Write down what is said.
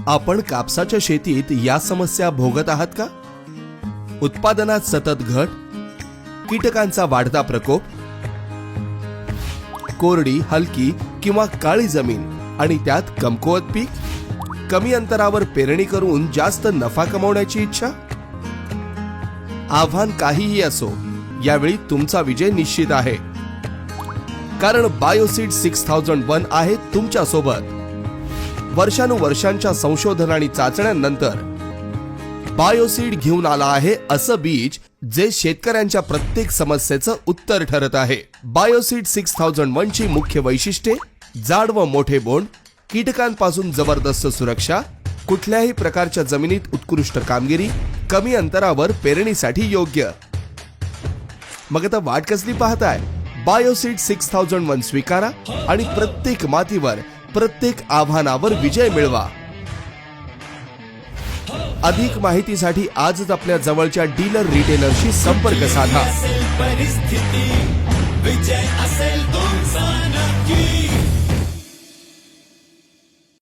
आपण कापसाच्या शेतीत या समस्या भोगत आहात का? उत्पादनात सतत घट, कीटकांचा वाढता प्रकोप, कोरडी, हलकी किंवा काळी जमीन आणि त्यात कमकुवत पीक, कमी अंतरावर पेरणी करून जास्त नफा कमवण्याची इच्छा. आव्हान काहीही असो, यावेळी तुमचा विजय निश्चित आहे. कारण बायोसीड 6001 आहे तुमच्या सोबत. वर्षानुवर्षांच्या संशोधन आणि चाचण्यांनंतर बायोसीड घेऊन आला आहे असं बीज जे शेतकऱ्यांच्या प्रत्येक समस्येचं उत्तर ठरत आहे. बायोसीड 6001 ची मुख्य वैशिष्ट्ये: जाड व मोठे बोंड, कीटकांपासून जबरदस्त सुरक्षा, कुठल्याही प्रकारच्या जमिनीत उत्कृष्ट कामगिरी, कमी अंतरावर पेरणीसाठी योग्य. मग आता वाट कसली पाहताय? बायोसीड 6001 स्वीकारा आणि प्रत्येक मातीवर, प्रत्येक आव्हानावर विजय मिळवा. अधिक माहितीसाठी आजच आपल्या जवळच्या डीलर रिटेलरशी संपर्क साधा. परिस्थिती विजय असेल तुमचा.